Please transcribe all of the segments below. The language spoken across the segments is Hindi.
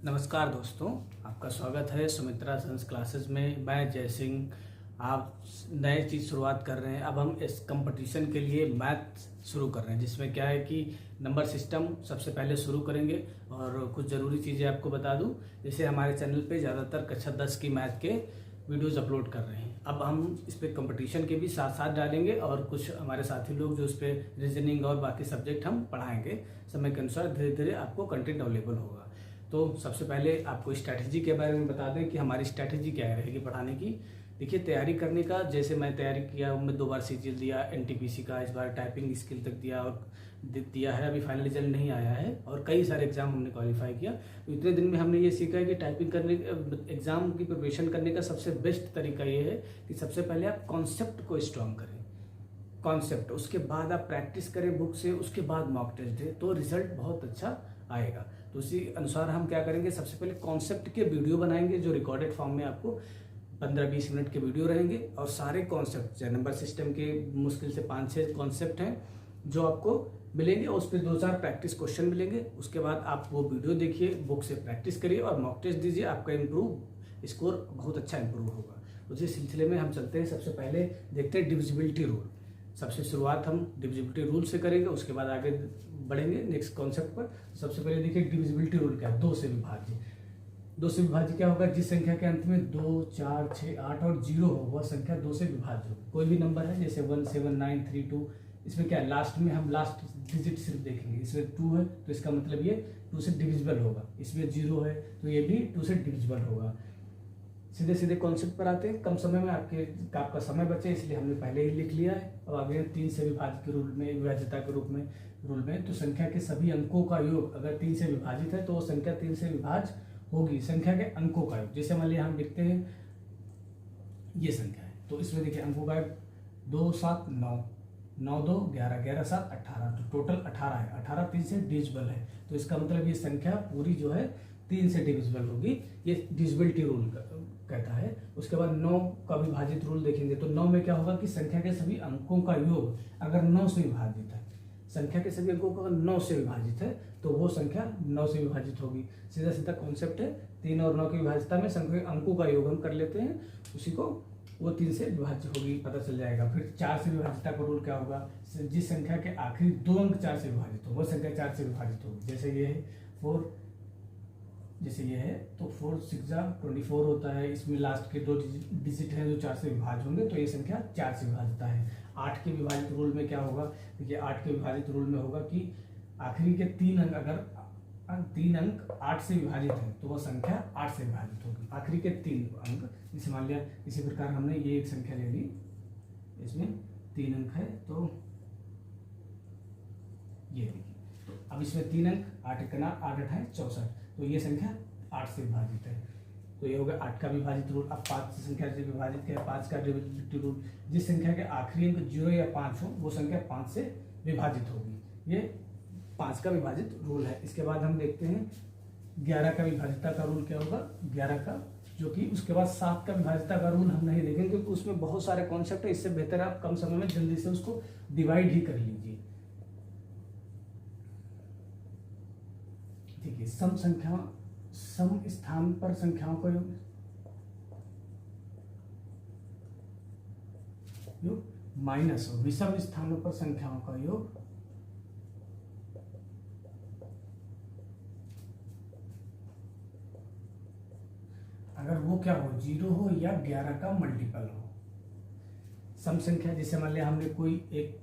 नमस्कार दोस्तों, आपका स्वागत है सुमित्रा सन्स क्लासेस में। मैं जय सिंह। आप नए चीज़ शुरुआत कर रहे हैं। अब हम इस कंपटीशन के लिए मैथ शुरू कर रहे हैं, जिसमें क्या है कि नंबर सिस्टम सबसे पहले शुरू करेंगे और कुछ ज़रूरी चीज़ें आपको बता दूं। जैसे हमारे चैनल पे ज़्यादातर कक्षा 10 की मैथ के वीडियोज़ अपलोड कर रहे हैं। अब हम इस पर कंपटीशन के भी साथ साथ डालेंगे और कुछ हमारे साथी लोग जो इस पर रीजनिंग और बाकी सब्जेक्ट हम पढ़ाएंगे। समय के अनुसार धीरे धीरे आपको कंटेंट अवेलेबल होगा। तो सबसे पहले आपको स्ट्रैटेजी के बारे में बता दें कि हमारी स्ट्रैटेजी क्या रहेगी पढ़ाने की। देखिए, तैयारी करने का, जैसे मैं तैयारी किया, मैं 2 बार सीजीएल दिया, एनटीपीसी का, इस बार टाइपिंग स्किल तक दिया और दिया है। अभी फाइनल रिजल्ट नहीं आया है और कई सारे एग्जाम हमने क्वालिफाई किया। तो इतने दिन में हमने ये सीखा है कि टाइपिंग करने, एग्जाम की प्रिपरेशन करने का सबसे बेस्ट तरीका ये है कि सबसे पहले आप कॉन्सेप्ट को स्ट्रॉन्ग करें। कॉन्सेप्ट, उसके बाद आप प्रैक्टिस करें बुक से, उसके बाद मॉक टेस्ट दें, तो रिजल्ट बहुत अच्छा आएगा। तो उसी अनुसार हम क्या करेंगे, सबसे पहले कॉन्सेप्ट के वीडियो बनाएंगे जो रिकॉर्डेड फॉर्म में आपको 15-20 मिनट के वीडियो रहेंगे और सारे कॉन्सेप्ट, चाहे नंबर सिस्टम के मुश्किल से 5-6 कॉन्सेप्ट हैं जो आपको मिलेंगे और उस पर 2-4 प्रैक्टिस क्वेश्चन मिलेंगे। उसके बाद आप वो वीडियो देखिए, बुक से प्रैक्टिस करिए और मॉक टेस्ट दीजिए। आपका स्कोर बहुत अच्छा इंप्रूव होगा। उसी सिलसिले में हम चलते हैं। सबसे पहले देखते हैं डिविजिबिलिटी रूल। सबसे शुरुआत हम डिविजिबिलिटी रूल से करेंगे, उसके बाद आगे बढ़ेंगे नेक्स्ट कॉन्सेप्ट पर। सबसे पहले देखिए डिविजिबिलिटी रूल क्या है। 2 से विभाज्य। 2 से विभाज्य क्या होगा, जिस संख्या के अंत में 2, 4, 6, 8 और 0 हो वह संख्या 2 से विभाज्य हो। कोई भी नंबर है जैसे 1, 7, 9, 3, 2, इसमें क्या है, लास्ट में हम लास्ट डिजिट सिर्फ देखेंगे। इसमें 2 है तो इसका मतलब ये 2 से डिविजिबल होगा। इसमें 0 है तो ये भी 2 से डिविजिबल होगा। सीधे सीधे कॉन्सेप्ट पर आते हैं। कम समय में आपका समय बचे, इसलिए हमने पहले ही लिख लिया है। अब आगे 3 से विभाजित के रूप में, विभाज्यता के रूप में रूल में, तो संख्या के सभी अंकों का योग अगर 3 से विभाजित है तो वो संख्या 3 से विभाज्य होगी। संख्या के अंकों का योग, जैसे मान लिया हम लिखते हैं ये संख्या है, तो इसमें देखिए अंकों का योग 2, 7, 9, 9, 2, 11, 11, 7, 18, तो टोटल 18 है। 18 3 से डिविजिबल है, तो इसका मतलब ये संख्या पूरी जो है 3 से डिविजिबल होगी। ये डिविजिबिलिटी रूल कहता है। उसके बाद 9 का विभाजित रूल देखेंगे तो 9 में क्या होगा कि संख्या के सभी अंकों का योग अगर 9 से विभाजित है, संख्या के सभी अंकों का 9 से विभाजित है तो वो संख्या 9 से विभाजित होगी। सीधा सीधा कॉन्सेप्ट है। 3 और 9 की विभाजिता में संख्या के अंकों का योग हम कर लेते हैं, उसी को वो 3 से विभाज्य होगी, पता चल जाएगा। फिर 4 से विभाजिता का रूल क्या होगा, जिस संख्या के आखिरी 2 अंक 4 से विभाजित हो वो संख्या 4 से विभाजित होगी। जैसे ये है 4, जैसे ये है तो 4, 6 24 होता है। इसमें लास्ट के 2 डिजिट हैं जो 4 से विभाज्य होंगे, तो ये संख्या 4 से विभाजित है। 8 के विभाजित रूल में क्या होगा, देखिए 8 के विभाजित रूल में होगा कि आखिरी के 3 अंक, अगर 3 अंक 8 से विभाजित है तो वह संख्या 8 से विभाजित होगी। आखिरी के 3 अंक, जैसे मान लिया इसी प्रकार हमने ये एक संख्या ले ली, इसमें 3 अंक है तो ये देखिए, तो अब इसमें 3 अंक, 8 1 8 8 है 64, तो ये संख्या 8 से विभाजित है। तो ये होगा 8 का विभाजित रूल। अब 5 संख्या से विभाजित है, 5 का डिविजिबिलिटी रूल, जिस संख्या के आखिरी अंक 0 या 5 हो वो संख्या 5 से विभाजित होगी। ये 5 का विभाजित रूल है। इसके बाद हम देखते हैं 11 का विभाजिता का रूल क्या होगा। 11 का, जो कि उसके बाद 7 का विभाजिता का रूल हम नहीं देखेंगे क्योंकि उसमें बहुत सारे कॉन्सेप्ट है। इससे बेहतर आप कम समय में जल्दी से उसको डिवाइड ही कर लीजिए। देखिए, सम स्थान पर संख्याओं का योग माइनस विषम स्थानों पर संख्याओं का योग अगर वो क्या हो, 0 हो या 11 का मल्टीपल हो। सम संख्या, जैसे मान लिया हमने कोई एक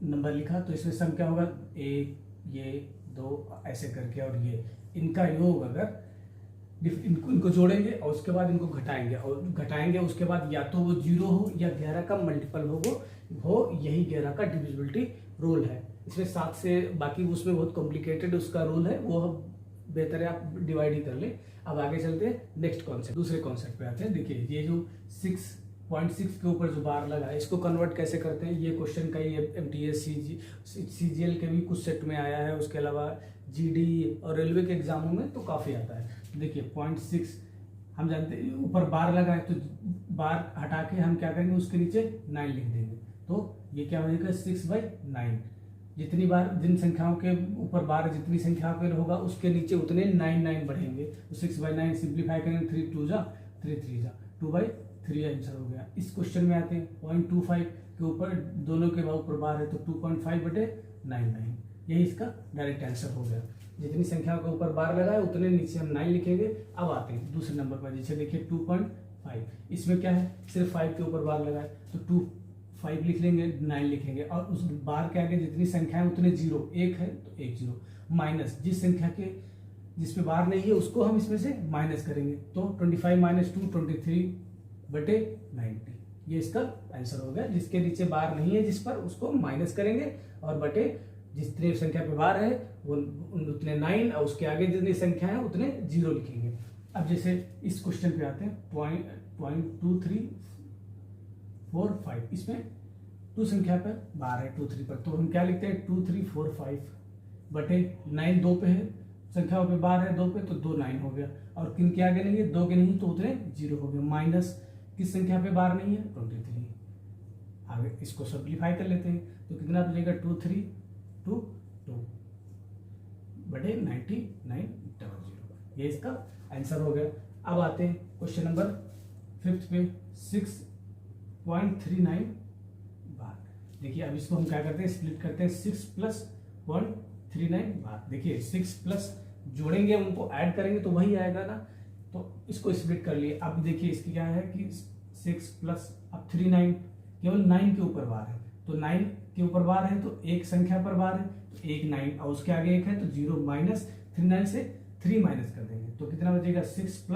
नंबर लिखा तो इसमें सम क्या होगा, 1, ये 2 ऐसे करके, और ये इनका योग अगर इनको जोड़ेंगे और उसके बाद इनको घटाएंगे उसके बाद या तो वो 0 हो या 11 का मल्टीपल हो, यही 11 का डिविजिबिलिटी रूल है। इसमें 7 से बाकी उसमें बहुत कॉम्प्लिकेटेड उसका रूल है, वो बेहतर है आप डिवाइड ही कर ले। अब आगे चलते हैं नेक्स्ट कॉन्सेप्ट, दूसरे कॉन्सेप्ट पे आते हैं। देखिए, ये जो 6.6 के ऊपर जो बार लगा है इसको कन्वर्ट कैसे करते हैं, ये क्वेश्चन का ही MTS CGL के भी कुछ सेट में आया है। उसके अलावा GD और रेलवे के एग्जामों में तो काफी आता है। देखिए 0.6 हम जानते हैं, ऊपर बार लगा है तो बार हटा के हम क्या करेंगे, उसके नीचे 9 लिख देंगे, तो ये क्या हो जाएगा 6/9। जितनी बार जिन संख्याओं के ऊपर बार जितनी संख्या पे होगा उसके नीचे उतने 9 बढ़ेंगे। तो 6/9 सिंप्लीफाई करेंगे, 3 2 जा 3 3 जा 2/3 आंसर हो गया। इस क्वेश्चन में आते हैं 0.25 के ऊपर दोनों के ऊपर बार है तो 2.5/99, यही इसका डायरेक्ट आंसर हो गया। जितनी संख्या के ऊपर बार लगा है उतने नीचे हम 9 लिखेंगे। अब आते हैं दूसरे नंबर पर, जैसे देखिए 2.5, इसमें क्या है सिर्फ 5 के ऊपर बार लगा है तो 5 लिख लेंगे, 9 लिखेंगे और उस बार के आगे जितनी संख्या है उतने जीरो, एक है तो एक जीरो, माइनस जिस संख्या के जिसमें बार नहीं है उसको हम इसमें से माइनस करेंगे तो 25 - 2 23/90, ये इसका आंसर हो गया। जिसके नीचे बार नहीं है जिस पर उसको माइनस करेंगे और बटे जितने संख्या पे बार है वो उतने 9 और उसके आगे जितनी संख्या है उतने जीरो लिखेंगे। अब जैसे इस क्वेश्चन पे आते हैं 0.2345, इसमें 2 संख्या पर बार है 2 3 पर, तो हम क्या लिखते हैं 2345/9, 2 पे है संख्याओं पे बार है 2 पे तो 2 9 हो गया और किन के आगे नहीं है 2 के नहीं तो उतने जीरो हो गए, माइनस किस संख्या पे बार नहीं है 23। आगे इसको सिंप्लीफाई कर लेते हैं तो कितना बचेगा 2322/9900, ये इसका आंसर हो गया। अब आते हैं क्वेश्चन नंबर 5 पे 6.39 बार। देखिए अब इसको हम क्या करते हैं स्प्लिट करते हैं, 6 + 0.39 बार। देखिए 6 प्लस जोड़ेंगे उनको ऐड करेंगे तो वही आएगा ना, तो इसको स्प्लिट कर लिए। अब देखिए इसकी क्या है कि 6 प्लस अब 39 केवल 9 के ऊपर बार है तो 9 के ऊपर बार है तो एक संख्या पर बार है तो एक 9 और उसके आगे एक है तो जीरो, माइनस 39 से 3 माइनस कर देंगे तो कितना बचेगा 6 +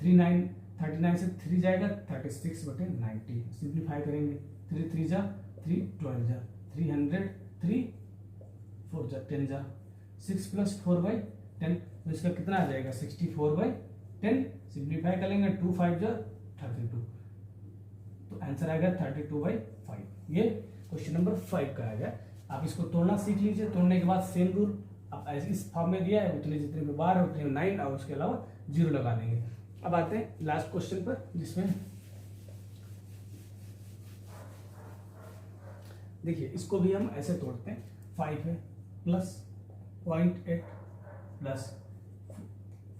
39, 39 से 3 जाएगा 36/90, सिंप्लीफाई करेंगे 3 3 जा 3 12 जा 300, 3 4 जा 10 जा 6 + 4/10 तो इसका कितना आ जाएगा 64/10, सिंप्लीफाई कर लेंगे 2 5 जा 32 तो आंसर आएगा 32/5। ये क्वेश्चन नंबर 5 का आ गया। आप इसको तोड़ना सीख लीजिए, तोड़ने के बाद सेम रूल अब इस फॉर्म में दिया है उतने जितने में बार है उतने 9 और उसके अलावा जीरो लगा देंगे। अब आते हैं लास्ट क्वेश्चन पर, जिसमें देखिए इसको भी हम ऐसे तोड़ते हैं, 5 है प्लस 0.8 प्लस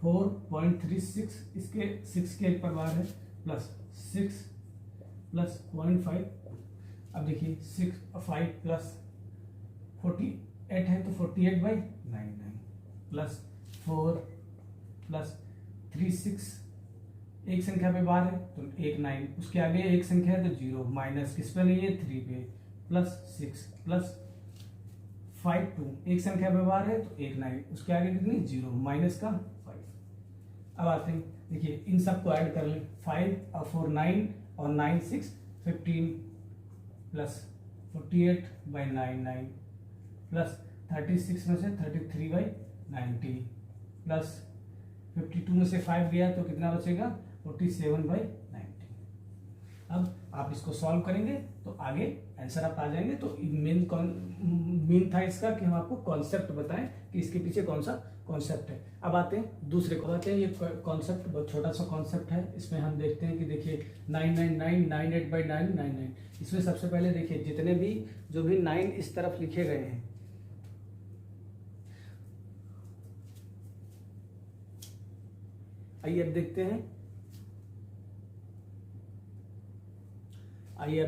4.36, इसके 6 के एक पर बार है प्लस 6 प्लस 0.5। अब देखिए 5 प्लस 48 है तो 48/99 प्लस 4 प्लस 36, एक संख्या पे बार है तो एक 9, उसके आगे एक संख्या है तो जीरो, माइनस किस पे नहीं है 3 पे, प्लस 6 प्लस 5 2, एक संख्या पे बार है तो एक 9, उसके आगे कितनी जीरो, माइनस का 5। अब आते हैं देखिए इन सबको ऐड कर लें, 5 और 4 9 और 9 6 15 प्लस 48/99 प्लस 36 में से 33/90 प्लस 52 में से 5 गया तो कितना बचेगा 47/90। अब आप इसको सॉल्व करेंगे तो आगे आंसर आप आ जाएंगे। तो मेन था इसका कि हम आपको कॉन्सेप्ट बताएं कि इसके पीछे कौन सा कॉन्सेप्ट है। अब आते हैं दूसरे को, आते हैं ये कॉन्सेप्ट बहुत छोटा सा कॉन्सेप्ट है। इसमें हम देखते हैं कि देखिए 999 98/999, इसमें सबसे पहले देखिए जितने भी जो भी 9 इस तरफ लिखे गए हैं, आइए अब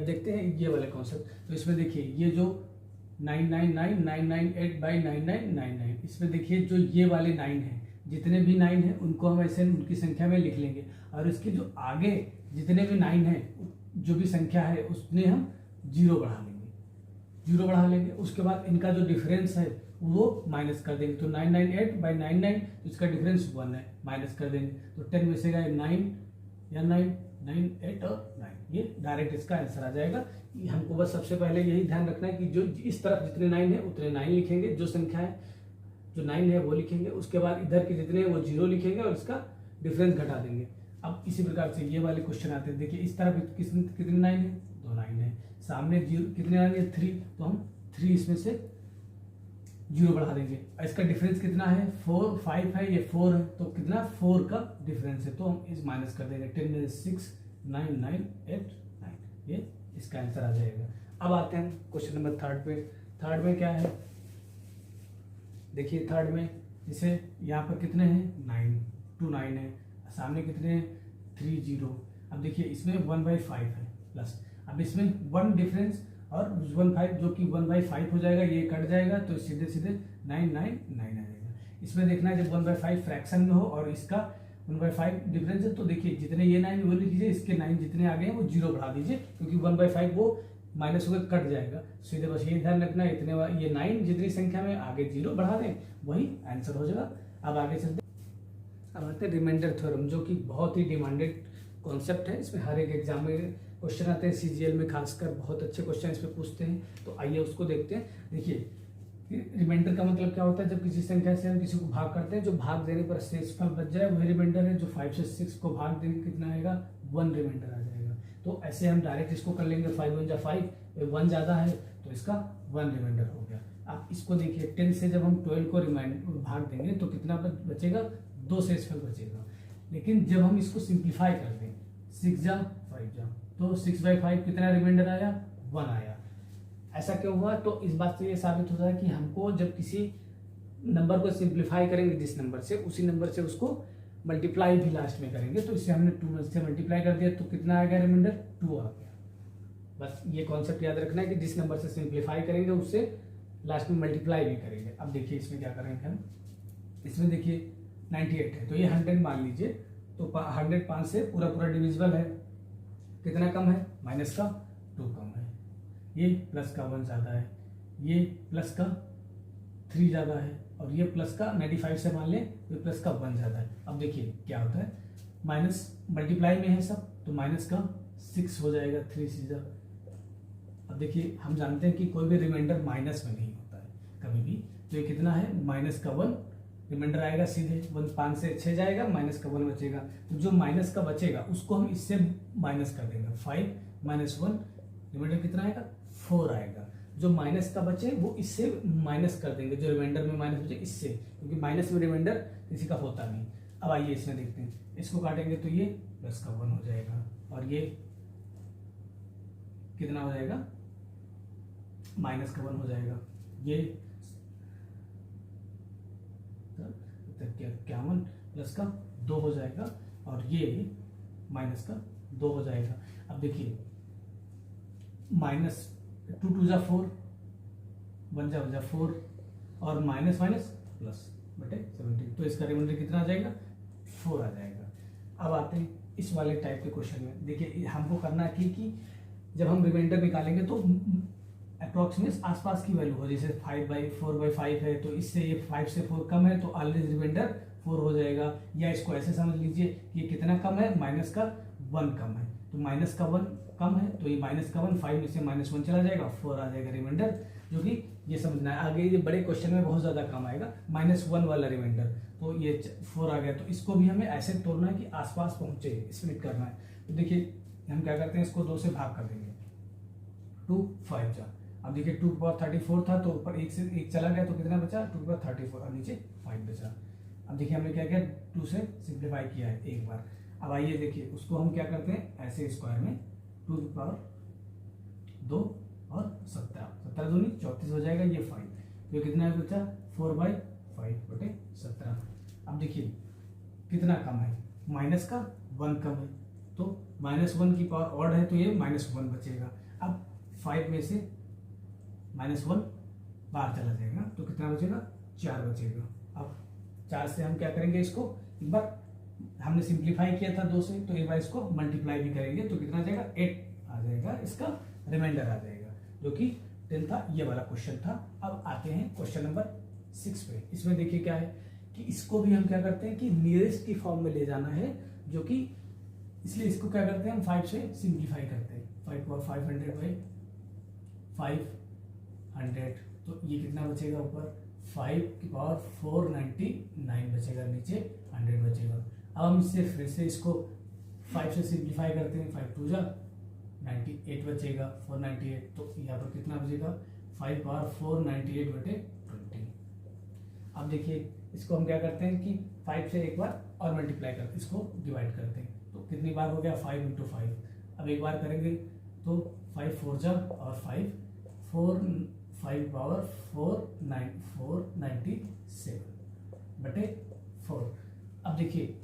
देखते हैं ये वाले कॉन्सेप्ट। तो इसमें देखिए ये जो 999 998/9999, इसमें देखिए जो ये वाले 9 हैं, जितने भी 9 हैं उनको हम ऐसे उनकी संख्या में लिख लेंगे और इसके जो आगे जितने भी 9 हैं जो भी संख्या है उसमें हम जीरो बढ़ा लेंगे। उसके बाद इनका जो डिफरेंस है वो माइनस कर देंगे तो 998/99 तो इसका डिफरेंस 1 है, माइनस कर देंगे तो 10 में से 9 या 9 9 8 और 9, ये डायरेक्ट इसका आंसर आ जाएगा। हमको बस सबसे पहले यही ध्यान रखना है कि जो इस तरफ जितने 9 है उतने 9 लिखेंगे, जो संख्या है जो 9 है वो लिखेंगे, उसके बाद इधर के जितने हैं वो जीरो लिखेंगे और इसका डिफरेंस घटा देंगे। अब इसी प्रकार से ये वाले क्वेश्चन आते हैं। देखिए इस तरफ कितने 9 है 2 9 है, सामने जीरो कितने आएंगे 3, तो हम 3 इसमें से जीरो बढ़ा देंगे। इसका डिफरेंस कितना है 4 5 है, ये 4 है तो कितना 4 का डिफरेंस है तो हम इस माइनस कर देंगे 10 में 6 9 9 8 9, ये इसका आंसर आ जाएगा। अब आते हैं क्वेश्चन नंबर 3 पे। थर्ड में क्या है, देखिए थर्ड में जैसे यहाँ पर कितने हैं 9, 2 9 है, सामने कितने हैं 3 0। अब देखिए इसमें 1/5 है प्लस, अब इसमें 1 डिफरेंस और 1/5 जो कि 1/5 हो जाएगा, ये कट जाएगा तो सीधे सीधे 9 9 9 आ जाएगा। इसमें देखना है जब 1/5 फ्रैक्शन में हो और इसका 1/5 डिफरेंस है, तो देखिए जितने ये 9 वो लिख दीजिए, इसके 9 जितने आगे हैं वो 0 बढ़ा दीजिए, क्योंकि 1/5 वो माइनस होकर कट जाएगा। सीधे बस ये ध्यान रखना है इतने ये 9 जितनी संख्या में आगे 0 बढ़ा दें वही आंसर हो जाएगा। अब आगे चलते अब आते हैं रिमाइंडर थ्योरम, जो कि बहुत ही डिमांडेड कॉन्सेप्ट है। इसमें हर एक एग्जाम में क्वेश्चन आते हैं, सीजीएल में खासकर बहुत अच्छे क्वेश्चन इस पे पूछते हैं, तो आइए उसको देखते हैं। देखिए रिमाइंडर का मतलब क्या होता है, जब किसी संख्या से हम किसी को भाग करते हैं, जो भाग देने पर शेषफल बच जाए वही रिमाइंडर है। जो 5 से 6 को भाग देंगे कितना आएगा 1 रिमाइंडर आ जाएगा। तो ऐसे हम डायरेक्ट इसको कर लेंगे 5 1 जा 5, 1 ज़्यादा है तो इसका 1 रिमाइंडर हो गया। आप इसको देखिए 10 से जब हम 12 को भाग देंगे तो कितना बचेगा 2 शेषफल बचेगा। लेकिन जब हम इसको सिंप्लीफाई कर दें 6 जा 5 जा तो 6/5 कितना रिमाइंडर आया 1 आया। ऐसा क्यों हुआ, तो इस बात से ये साबित होता है कि हमको जब किसी नंबर को सिंप्लीफाई करेंगे जिस नंबर से, उसी नंबर से उसको मल्टीप्लाई भी लास्ट में करेंगे, तो इससे हमने 2 से मल्टीप्लाई कर दिया तो कितना आ गया रिमाइंडर 2 आ गया। बस ये कॉन्सेप्ट याद रखना है कि जिस नंबर से सिंप्लीफाई करेंगे उससे लास्ट में मल्टीप्लाई भी करेंगे। अब देखिए इसमें क्या करेंगे हम, इसमें देखिए 98 है तो ये 100 मान लीजिए, तो 100 5 से पूरा पूरा डिविजिबल है, कितना कम है माइनस का 2 कम है, ये प्लस का 1 ज़्यादा है, ये प्लस का 3 ज़्यादा है, और ये प्लस का 95 से मान लें तो प्लस का 1 ज़्यादा है। अब देखिए क्या होता है, माइनस मल्टीप्लाई में है सब तो माइनस का 6 हो जाएगा 3 सीधा। अब देखिए हम जानते हैं कि कोई भी रिमाइंडर माइनस में नहीं होता है कभी भी, तो ये कितना है माइनस का 1 रिमाइंडर आएगा, सीधे 1 5 से 6 जाएगा, माइनस का 1 बचेगा। तो जो माइनस का बचेगा उसको हम इससे माइनस कर देंगे, 5 - 1 रिमाइंडर कितना आएगा 4 आएगा। जो माइनस का बचे वो इससे माइनस कर देंगे, जो रिमाइंडर में माइनस बचे इससे, क्योंकि माइनस में रिमाइंडर किसी का होता नहीं। अब आइए इसमें देखते हैं, इसको काटेंगे तो ये प्लस का 1 हो जाएगा, और ये कितना हो जाएगा माइनस का 1 हो जाएगा, ये 51 प्लस का 2 हो जाएगा, और ये माइनस का 2 हो जाएगा। अब देखिए माइनस 2 2 जा 4, 1 जा 4, और माइनस माइनस प्लस बटे 17, तो इसका रिमाइंडर कितना आ जाएगा 4 आ जाएगा। अब आते हैं इस वाले टाइप के क्वेश्चन में। देखिए हमको करना है कि जब हम रिमाइंडर निकालेंगे तो अप्रोक्सीमेट आसपास की वैल्यू हो, जैसे 4/5 है तो इससे ये 5 से 4 कम है तो ऑलवेज रिमाइंडर 4 हो जाएगा। या इसको ऐसे समझ लीजिए कि कितना कम है माइनस का 1 कम है, तो माइनस का 1 कम है तो ये माइनस का 1, 5 में से -1 चला जाएगा, 4 आ जाएगा रिमाइंडर, जो कि ये समझना है। आगे ये बड़े क्वेश्चन में बहुत ज्यादा कम आएगा -1 वाला रिमाइंडर, तो ये 4 आ गया। तो इसको भी हमें ऐसे तोड़ना है कि आसपास पहुंचे, स्प्लिट करना है। तो देखिए हम क्या करते हैं, इसको 2 से भाग कर देंगे, 2 5 जा। अब देखिए 2 की पावर 34 था तो ऊपर 1 से 1 चला गया तो कितना बचा 2 की पावर 34, और नीचे 5 बचा। अब देखिए हमने क्या किया 2 से सिंप्लीफाई किया है एक बार। अब आइए देखिए उसको हम क्या करते हैं, ऐसे स्क्वायर में 2 की पावर 2 और 17 दूनी 34 हो जाएगा, ये 5, तो ये कितना है बचा 4/5 बटे 17। अब देखिए कितना कम है, माइनस का 1 कम है, तो -1 की पावर ऑड है तो ये -1 बचेगा। अब 5 में से -1 बाहर चला जाएगा तो कितना बचेगा 4 बचेगा। अब 4 से हम क्या करेंगे, इसको एक बार हमने सिंप्लीफाई किया था 2 से, तो एक बार इसको मल्टीप्लाई भी करेंगे तो कितना आ जाएगा 8 आ जाएगा, इसका रिमाइंडर आ जाएगा, जो कि 10 था। ये वाला क्वेश्चन था। अब आते हैं क्वेश्चन नंबर 6 पे। इसमें देखिए क्या है कि इसको भी हम क्या करते हैं कि नियरेस्ट की फॉर्म में ले जाना है, जो कि इसलिए इसको क्या करते हैं हम 5 से सिंप्लीफाई करते हैं, 5 पावर 500/500, तो ये कितना बचेगा ऊपर 5 की पावर 499 बचेगा, नीचे 100 बचेगा। अब हम इससे फिर से इसको 5 से सिंप्लीफाई करते हैं, 5 2 जा 98 बचेगा, 498, तो यहाँ पर कितना बचेगा 5 पावर 498 बटे 20। अब देखिए इसको हम क्या करते हैं कि 5 से एक बार और मल्टीप्लाई करते हैं, इसको डिवाइड करते हैं, तो कितनी बार हो गया 5 × 5। अब एक बार करेंगे तो 5 4 जा और 5 4 5/497 बटे 4। अब देखिए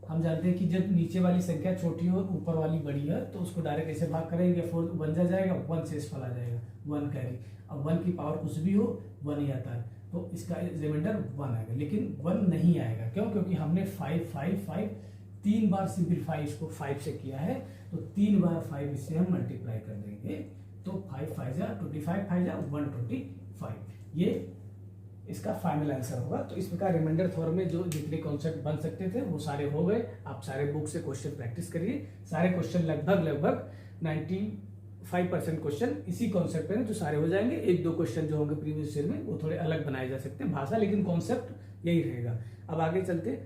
हम जानते हैं कि जब नीचे वाली संख्या छोटी हो ऊपर वाली बड़ी है तो उसको डायरेक्ट ऐसे भाग करेंगे, 4 1 जाएगा, 1 से फल आ जाएगा, 1 कैरी। अब 1 की पावर कुछ भी हो 1 ही आता है, तो इसका रिमाइंडर 1 आएगा। लेकिन 1 नहीं आएगा, क्यों? क्योंकि हमने 5 5 5 3 बार सिंप्लीफाई इसको 5 से किया है, तो 3 बार 5 इससे हम मल्टीप्लाई कर देंगे, तो 5 5 जा 25, 5 जा 125। ये इसका फाइनल आंसर होगा। तो इस प्रकार रिमाइंडर थ्योरम में जो जितने कॉन्सेप्ट बन सकते थे वो सारे हो गए। आप सारे बुक से क्वेश्चन प्रैक्टिस करिए। सारे क्वेश्चन लगभग 95% क्वेश्चन इसी कॉन्सेप्ट पे जो सारे हो जाएंगे। 1-2 क्वेश्चन जो होंगे प्रीवियस ईयर में वो थोड़े अलग बनाए जा सकते हैं भाषा, लेकिन कॉन्सेप्ट यही रहेगा। अब आगे चलते